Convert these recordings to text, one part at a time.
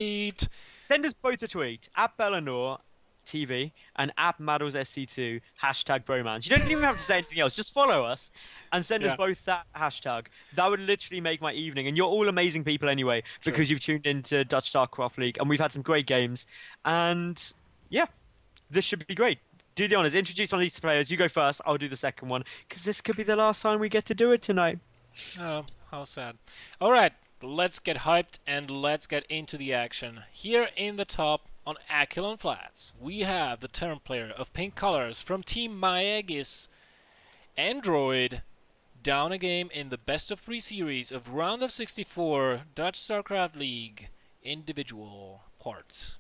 Tweet. Send us both a tweet at Bellinor TV and at Maddles SC2 hashtag bromance. You don't even have to say anything else. Just follow us and send us Yeah, both that hashtag. That would literally make my evening. And you're all amazing people anyway true. because you've tuned into Dutch StarCraft League and we've had some great games. And yeah, this should be great. Do the honors. Introduce one of these players. You go first. I'll do the second one because this could be the last time we get to do it tonight. Oh, how sad. All right, let's get hyped and let's get into the action. Here in the top on Aquilon Flats, we have the turn player of pink colors from Team Maegis, Android, down a game in the best of 3 series of round of 64 Dutch StarCraft League individual parts.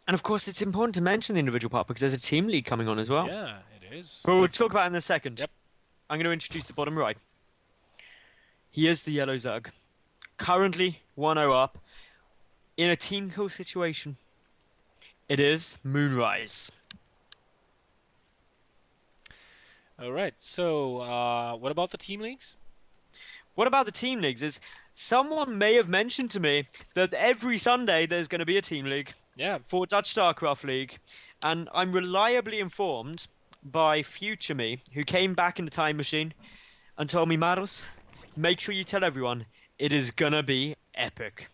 And of course, it's important to mention the individual part because there's a team league coming on as well. Yeah, it is. But we'll talk about it in a second. Yep. I'm going to introduce the bottom right. He is the yellow Zerg. Currently 1-0 up in a team kill situation. It is MoonRise. All right, so what about the team leagues? What about the team leagues? Is someone may have mentioned to me that every Sunday there's going to be a team league Yeah, for Dutch StarCraft League, and I'm reliably informed by future me, who came back in the time machine and told me, Maros, make sure you tell everyone it is gonna be epic.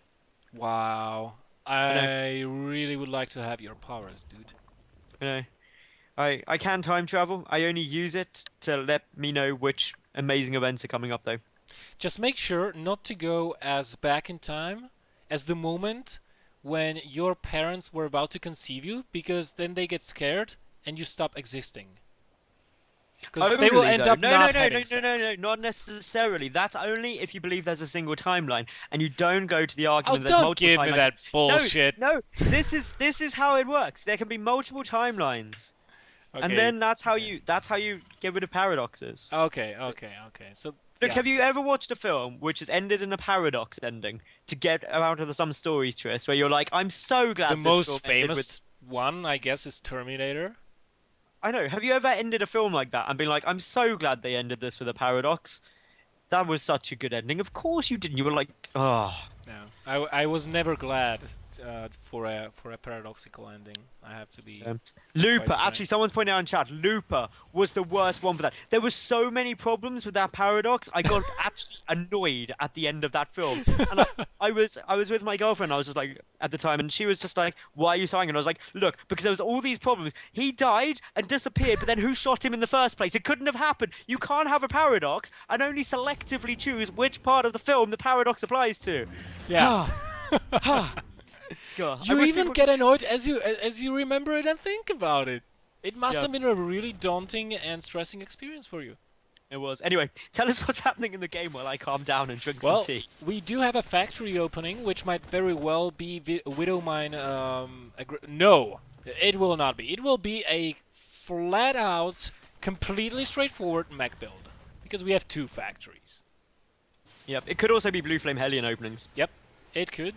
wow. You know, I really would like to have your powers, dude. you know, I can time travel. I only use it to let me know which amazing events are coming up, though. Just make sure not to go as back in time as the moment when your parents were about to conceive you, because then they get scared and you stop existing. Because they will Only end though. up No, not no, no, having no, no, no, sex. no, not necessarily. That's only if you believe there's a single timeline and you don't go to the Oh, argument that there's don't multiple give me timelines. that bullshit. No, no, this is how it works. There can be multiple timelines. And Okay, then that's how okay. you get rid of paradoxes. Okay, okay, okay. So, Look, yeah. have you ever watched a film which has ended in a paradox ending to get out of some story twist where you're like, I'm so glad The this most film ended with. famous one, I guess, is Terminator. I know. Have you ever ended a film like that and been like, I'm so glad they ended this with a paradox? That was such a good ending. Of course you didn't. You were like, oh. Yeah, I was never glad for a paradoxical ending. I have to be Looper, quite actually, frank. someone's pointing out in chat, Looper was the worst one for that. There were so many problems with that paradox. I got actually annoyed at the end of that film. And I was with my girlfriend, I was just like, at the time, and she was just like, why are you sighing? And I was like, look, because there was all these problems. He died and disappeared, but then who shot him in the first place? It couldn't have happened. You can't have a paradox and only selectively choose which part of the film the paradox applies to. Yeah. God, I You wish even people get could- annoyed as you remember it and think about it. It must Yeah. have been a really daunting and stressing experience for you. It was. Anyway, tell us what's happening in the game while I calm down and drink Well, some tea. we do have a factory opening, which might very well be Widowmine. No, it will not be. It will be a flat-out, completely straightforward mech build, because we have 2 factories. Yep, it could also be Blue Flame Hellion openings. Yep, it could.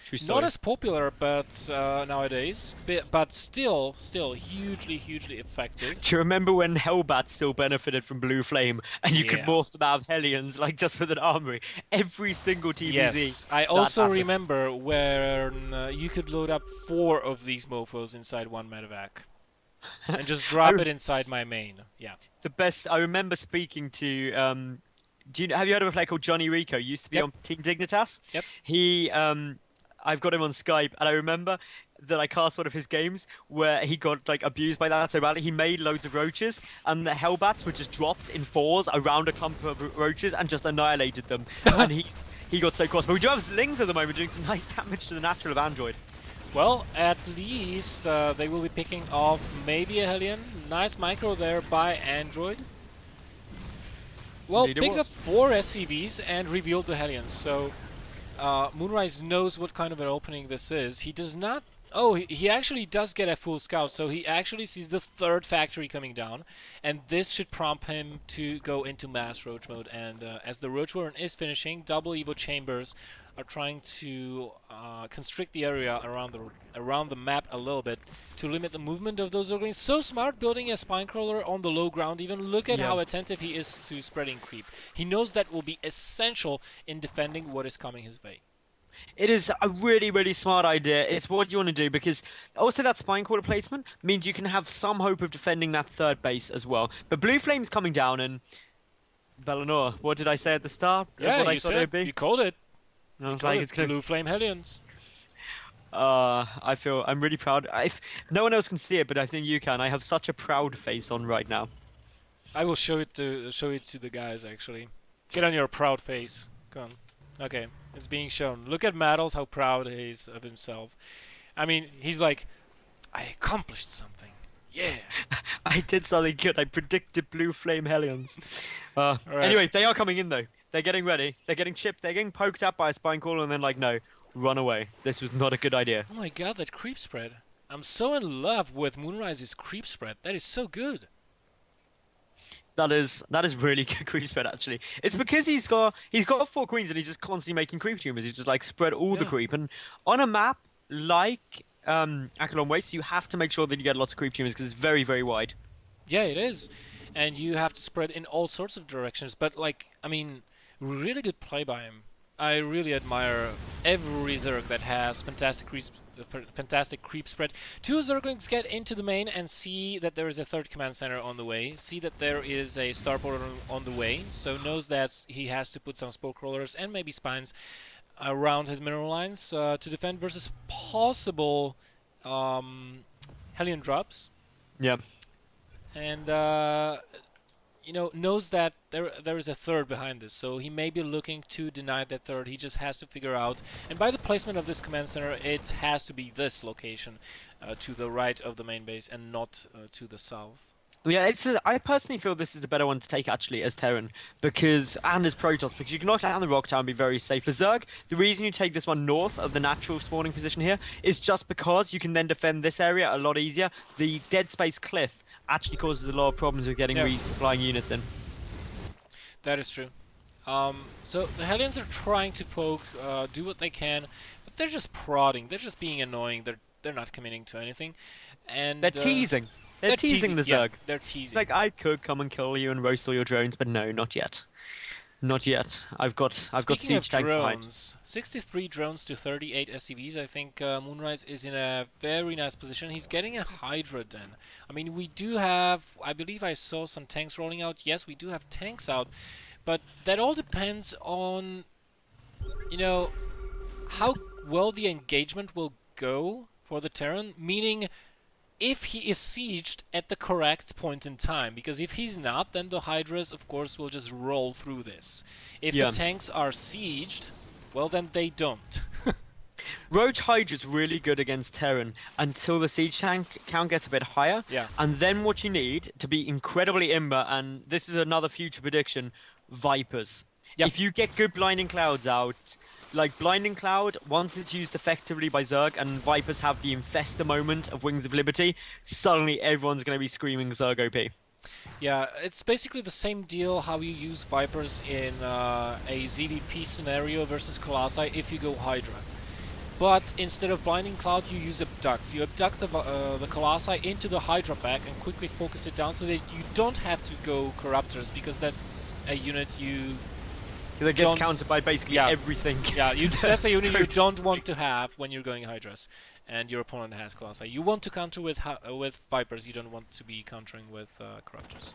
True Not story. as popular, but nowadays, but still hugely effective. Do you remember when Hellbat still benefited from Blue Flame and you could Yeah. morph them out of Hellions like just with an armory? Every single TVZ. Yes, I that also happened. remember when you could load up 4 of these mofos inside one medevac and just drop it inside my main. Yeah. The best. I remember speaking to. Have you heard of a player called Johnny Rico? He used to be Yep. on Team Dignitas. Yep. He. I've got him on Skype, and I remember that I cast one of his games where he got like abused by that so badly. He made loads of roaches, and the Hellbats were just dropped in 4s around a clump of roaches and just annihilated them. And he got so cross. But we do have Slings at the moment doing some nice damage to the natural of Android. Well, at least they will be picking off maybe a Hellion. Nice micro there by Android. Well, Indeed it picked up was. 4 SCVs and revealed the Hellions. So MoonRise knows what kind of an opening this is. He does not. Oh, he actually does get a full scout, so he actually sees the 3rd factory coming down, and this should prompt him to go into mass roach mode. And as the roach run is finishing, double Evo chambers are trying to constrict the area around the map a little bit to limit the movement of those Zerglings. So smart, building a spine crawler on the low ground. Even look at Yeah. how attentive he is to spreading creep. He knows that will be essential in defending what is coming his way. It is a really, really smart idea. It's what you want to do because also that spine quarter placement means you can have some hope of defending that third base as well. But Blue Flame's coming down and Bellinor, what did I say at the start? Of Yeah, what I you thought it would said be? you called it. I was like, it's gonna. Blue Flame Hellions. I'm really proud. If no one else can see it, but I think you can. I have such a proud face on right now. I will show it to the guys actually. Get on your proud face. Come on. Okay, it's being shown. Look at Maddles, how proud he is of himself. I mean, he's like, I accomplished something. Yeah. I did something good. I predicted Blue Flame Hellions. Right. Anyway, they are coming in though. They're getting ready. They're getting chipped. They're getting poked at by a spine caller, and then like, no, run away. This was not a good idea. Oh my god, that creep spread. I'm so in love with MoonRise's creep spread. That is so good. That is really good creep spread actually. It's because he's got 4 queens and he's just constantly making creep tumors. He's just like spread all the Yeah. creep. And on a map like Akalon Waste, you have to make sure that you get lots of creep tumors because it's very, very wide. Yeah, it is. And you have to spread in all sorts of directions. But like, I mean, really good play by him. I really admire every Zerg that has fantastic creep spread. 2 Zerglings get into the main and see that there is a 3rd command center on the way. See that there is a starport on the way. So knows that he has to put some spoke rollers and maybe spines around his mineral lines to defend versus possible Hellion drops. Yeah. And you know, knows that there is a 3rd behind this, so he may be looking to deny that 3rd. He just has to figure out, and by the placement of this command center, it has to be this location to the right of the main base and not to the south. Yeah, I personally feel this is the better one to take actually as Terran and as Protoss because you can knock down the Rock Tower and be very safe. For Zerg, the reason you take this one north of the natural spawning position here is just because you can then defend this area a lot easier. The dead space cliff actually causes a lot of problems with getting resupplying units in. That is true. So the Hellions are trying to poke, do what they can, but they're just prodding. They're just being annoying. They're not committing to anything, and they're teasing. They're teasing the Zerg. Yeah, they're teasing. It's like I could come and kill you and roast all your drones, but no, not yet. Not yet. I've got siege tanks behind. 63 drones to 38 SCVs. I think MoonRise is in a very nice position. He's getting a Hydra then. I mean, we do have, I believe I saw some tanks rolling out. Yes, we do have tanks out, but that all depends on, you know, how well the engagement will go for the Terran, meaning if he is sieged at the correct point in time, because if he's not, then the Hydras, of course, will just roll through this. If the tanks are sieged, well, then they don't. Roach Hydra's really good against Terran until the siege tank count gets a bit higher. Yeah. And then what you need to be incredibly imber, and this is another future prediction, Vipers. Yep. If you get good Blinding Clouds out, like Blinding Cloud, once it's used effectively by Zerg and Vipers have the Infesta moment of Wings of Liberty, suddenly everyone's going to be screaming Zerg OP. Yeah, it's basically the same deal how you use Vipers in a ZVP scenario versus Colossi if you go Hydra. But instead of Blinding Cloud, you use Abduct. You abduct the Colossi into the Hydra pack and quickly focus it down so that you don't have to go Corruptors, because that's a unit you... That gets countered by basically everything. Yeah, that's a unit you don't want to have when you're going Hydras, and your opponent has Colossi. You want to counter with Vipers. You don't want to be countering with Corruptors.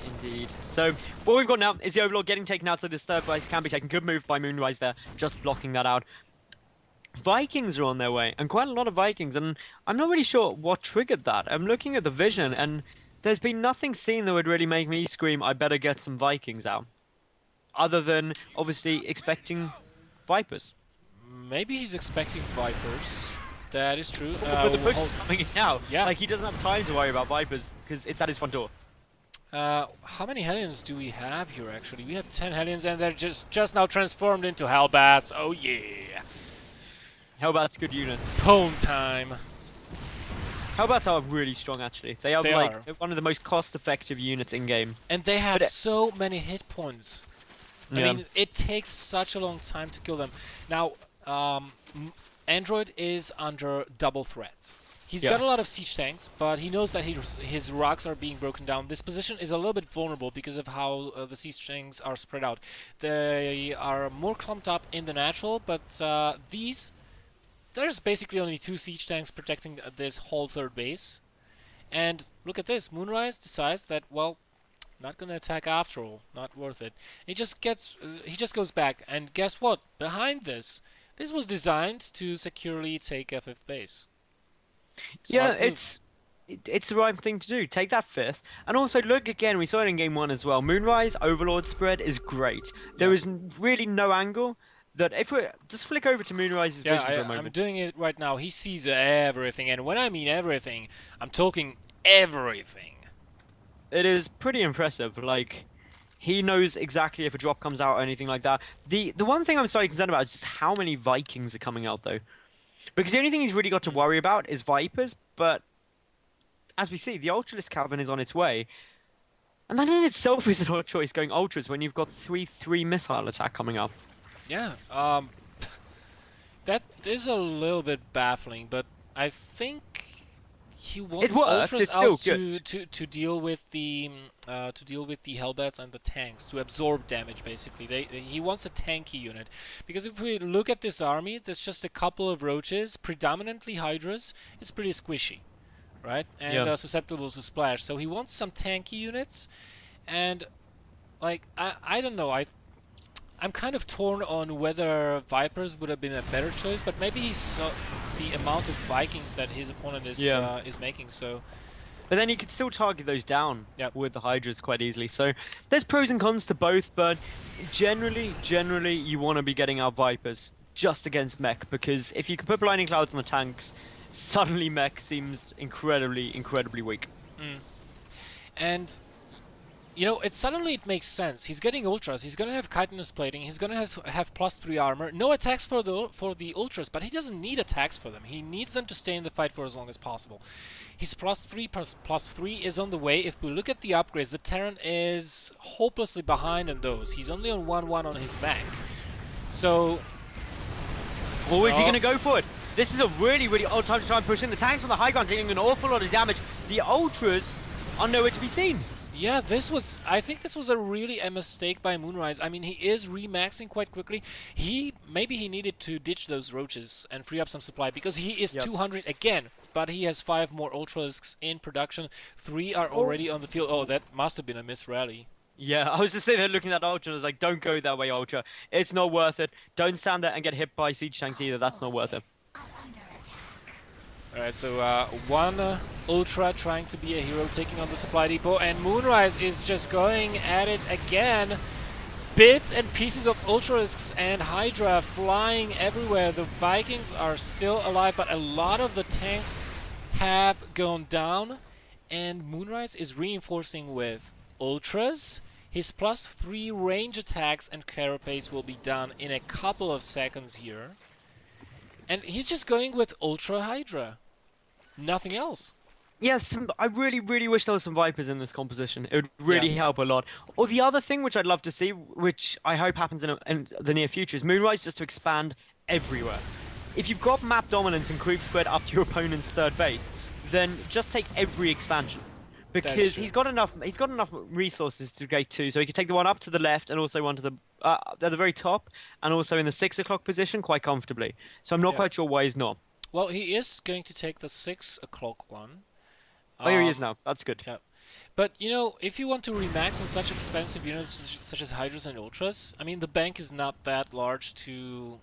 Indeed. So what we've got now is the Overlord getting taken out, so this 3rd place can be taken. Good move by MoonRise there, just blocking that out. Vikings are on their way, and quite a lot of Vikings, and I'm not really sure what triggered that. I'm looking at the vision, and there's been nothing seen that would really make me scream, I better get some Vikings out. Other than, obviously, expecting Vipers. Maybe he's expecting Vipers. That is true. But the push is coming in now. Yeah. Like, he doesn't have time to worry about Vipers, because it's at his front door. How many Hellions do we have here, actually? We have 10 Hellions, and they're just now transformed into Hellbats. Oh, yeah. Hellbats, good units. Pwn time. Hellbats are really strong, actually. They are one of the most cost-effective units in-game. And they have so many hit points. I mean, it takes such a long time to kill them. Now, Android is under double threat. He's got a lot of siege tanks, but he knows that his rocks are being broken down. This position is a little bit vulnerable because of how the siege tanks are spread out. They are more clumped up in the natural, but there's basically only 2 siege tanks protecting this whole third base. And look at this, MoonRise decides that, well, not gonna attack after all, not worth it. He just goes back, and guess what? Behind this was designed to securely take a 5th base. Yeah, Smart move. it's the right thing to do. Take that 5th, and also look again. We saw it in game 1 as well. MoonRise Overlord spread is great. There is really no angle that if we just flick over to MoonRise's vision for a moment. I'm doing it right now. He sees everything, and when I mean everything, I'm talking everything. It is pretty impressive. Like, he knows exactly if a drop comes out or anything like that. The one thing I'm slightly concerned about is just how many Vikings are coming out, though. Because the only thing he's really got to worry about is Vipers, but as we see, the Ultralisk Cavern is on its way. And that in itself is an odd choice, going Ultras when you've got 3/3 missile attack coming up. Yeah, that is a little bit baffling, but I think he wants Ultras It's still out to deal with the Hellbats and the tanks, to absorb damage. Basically, he wants a tanky unit, because if we look at this army, there's just a couple of roaches, predominantly Hydras. It's pretty squishy, right? And susceptible to splash. So he wants some tanky units, and like I don't know. I'm kind of torn on whether Vipers would have been a better choice, but maybe he saw the amount of Vikings that his opponent is making. So, but then you could still target those down with the Hydras quite easily. So there's pros and cons to both, but generally you want to be getting out Vipers just against mech, because if you can put blinding clouds on the tanks, suddenly mech seems incredibly weak. And you know, it makes sense. He's getting Ultras. He's gonna have chitinous plating. He's gonna have +3 armor. No attacks for the Ultras, but he doesn't need attacks for them. He needs them to stay in the fight for as long as possible. His +3 is on the way. If we look at the upgrades, the Terran is hopelessly behind on those. He's only on 1/1 on his mech. So, or is he gonna go for it? This is a really odd time to try and push in. The tanks on the high ground taking an awful lot of damage. The Ultras are nowhere to be seen. Yeah, I think this was a mistake by MoonRise. I mean, he is remaxing quite quickly. Maybe he needed to ditch those roaches and free up some supply, because he is 200 again, but he has 5 more Ultralisks in production. 3 are already on the field. Oh, that must have been a miss rally. Yeah, I was just sitting there looking at Ultra, and I was like, don't go that way, Ultra. It's not worth it. Don't stand there and get hit by siege tanks either. That's not worth it. Alright, so one Ultra trying to be a hero, taking on the supply depot, and MoonRise is just going at it again. Bits and pieces of Ultralisks and Hydra flying everywhere. The Vikings are still alive, but a lot of the tanks have gone down, and MoonRise is reinforcing with Ultras. His +3 range attacks and carapace will be done in a couple of seconds here. And he's just going with Ultra Hydra. Nothing else. Yes, I really wish there was some Vipers in this composition. It would really help a lot. Or the other thing which I'd love to see, which I hope happens in the near future, is MoonRise just to expand everywhere. If you've got map dominance and creep spread up to your opponent's third base, then just take every expansion. Because he's got enough resources to get to, so he can take the one up to the left and also one to the at the very top, and also in the 6 o'clock position quite comfortably. So I'm not quite sure why he's not. Well, he is going to take the 6 o'clock one. Oh, here he is now. That's good. Yeah. But, you know, if you want to remax on such expensive units such as Hydras and Ultras, I mean, the bank is not that large to...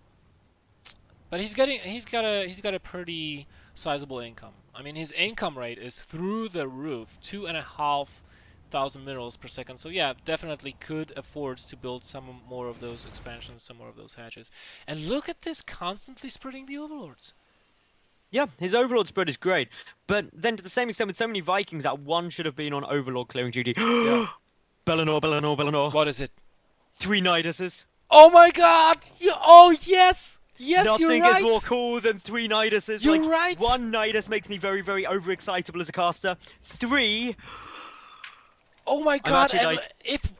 But he's got a pretty sizable income. I mean, his income rate is through the roof, 2,500 minerals per second. So yeah, definitely could afford to build some more of those expansions, some more of those hatches. And look at this, constantly spreading the Overlords. Yeah, his Overlord spread is great. But then to the same extent, with so many Vikings, that one should have been on Overlord clearing duty. Bellinor. What is it? 3 Niduses. Oh my god! Oh yes! Yes, Nothing you're right! is more cool than 3 Niduses. You're right! 1 Nidus makes me very overexcitable as a caster. 3... Oh my god, and if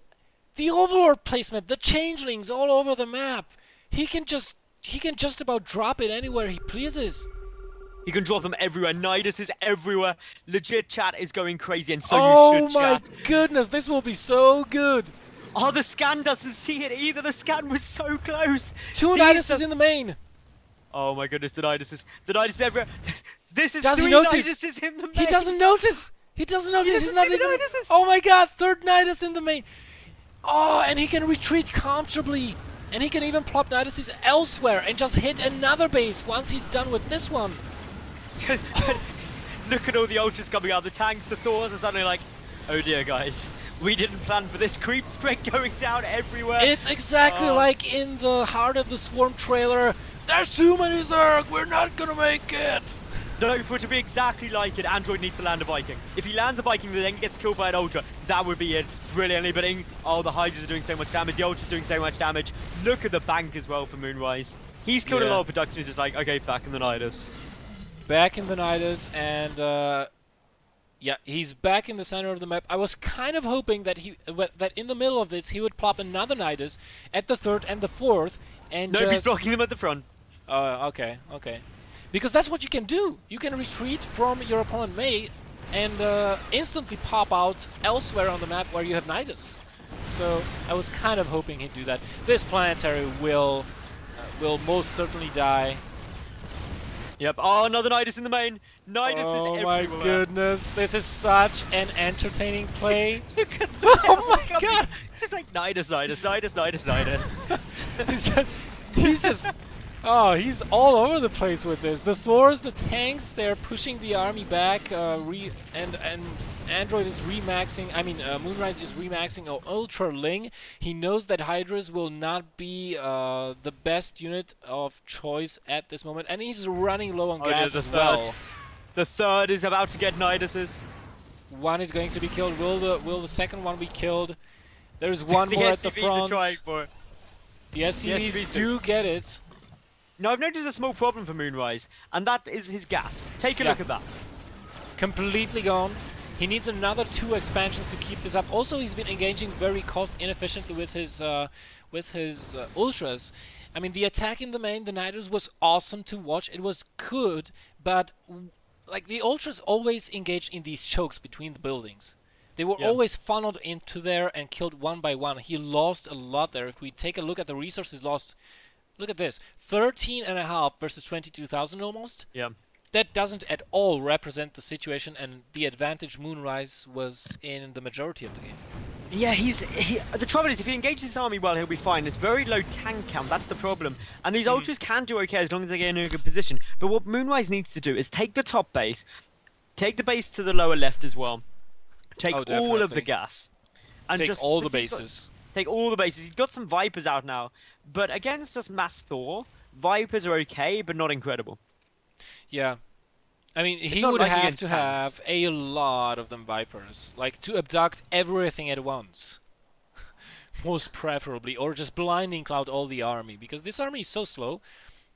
the Overlord placement, the changelings all over the map, he can just about drop it anywhere he pleases. He can drop them everywhere. Nidus is everywhere. Legit, chat is going crazy, and so Oh you should, my chat. goodness, this will be so good. Oh, the scan doesn't see it either. The scan was so close. Two Sees Nidus the- is in the main. Oh my goodness, the Nidus is everywhere. This is Does he 3 notice? Niduses in the main. He doesn't notice. He doesn't notice. doesn't He's not see the even. Niduses. Oh my god, third Nidus in the main. Oh, and he can retreat comfortably. And he can even plop Niduses elsewhere and just hit another base once he's done with this one. Look at all the ultras coming out. The tanks, the Thors are suddenly like, oh dear, guys. We didn't plan for this creep spread going down everywhere. It's exactly like in the Heart of the Swarm trailer. There's too many Zerg. We're not gonna make it. No, for it to be exactly like it, Android needs to land a Viking. If he lands a Viking that then gets killed by an Ultra, that would be it. Brilliantly, but oh, the Hydras are doing so much damage, the Ultra's doing so much damage. Look at the bank as well for MoonRise. He's killed a lot of production, he's just like, okay, back in the Nidus. Back in the Nidus, and yeah, he's back in the center of the map. I was kind of hoping that that in the middle of this he would plop another Nidus at the third and the fourth, and Nope, he's just... blocking them at the front. Okay. Because that's what you can do. You can retreat from your opponent May and instantly pop out elsewhere on the map where you have Nidus. So I was kind of hoping he'd do that. This planetary will most certainly die. Yep. Oh, another Nidus in the main. Nidus is everywhere. Oh my goodness, this is such an entertaining play. Look at that. Oh my god! It's like Nidus. He's just... Oh, he's all over the place with this. The Thors, the tanks, they're pushing the army back, and Android is remaxing, MoonRise is remaxing Ultra Ling. He knows that Hydras will not be the best unit of choice at this moment, and he's running low on gas as well. The third is about to get Niduses. One is going to be killed. Will the second one be killed? There's one more at the front. The SCVs do get it. Now, I've noticed a small problem for MoonRise, and that is his gas. Take a look at that. Completely gone. He needs another 2 expansions to keep this up. Also, he's been engaging very cost inefficiently with his ultras. I mean, the attack in the main, the Nidus, was awesome to watch. It was good, but like the ultras always engaged in these chokes between the buildings. They were always funneled into there and killed one by one. He lost a lot there. If we take a look at the resources lost, look at this: 13.5 versus 22,000 almost. Yeah. That doesn't at all represent the situation and the advantage MoonRise was in the majority of the game. Yeah, the trouble is, if he engages his army well, he'll be fine. It's very low tank count, that's the problem. And these ultras can do okay as long as they get in a good position. But what MoonRise needs to do is take the top base, take the base to the lower left as well, take all of the gas. And take just all the bases. Take all the bases. He's got some Vipers out now. But against just Mass Thor, Vipers are okay, but not incredible. Yeah. I mean, It's he not would like have against to tanks. have a lot of them Vipers. Like, to abduct everything at once. Most preferably. Or just blinding cloud all the army. Because this army is so slow,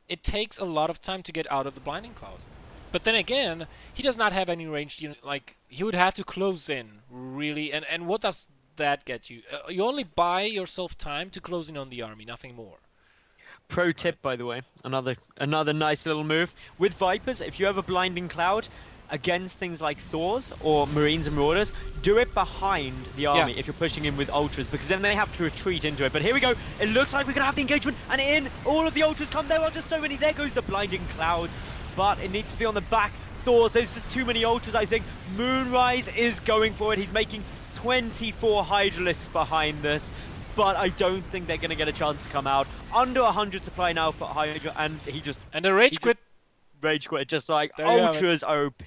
it takes a lot of time to get out of the blinding cloud. But then again, he does not have any ranged unit. Like, he would have to close in, really. And what does that get you? You only buy yourself time to close in on the army, nothing more. Pro tip, by the way, another nice little move. With Vipers, if you have a blinding cloud against things like Thors or Marines and Marauders, do it behind the army if you're pushing in with Ultras, because then they have to retreat into it. But here we go. It looks like we're going to have the engagement, and in all of the Ultras come. There are just so many. There goes the blinding clouds, but it needs to be on the back. Thors, there's just too many Ultras, I think. MoonRise is going for it. He's making 24 Hydralisks behind this. But I don't think they're going to get a chance to come out. Under 100 supply now for Hydra, and he just... And a rage quit. Rage quit, just like There you have it. Ultras OP.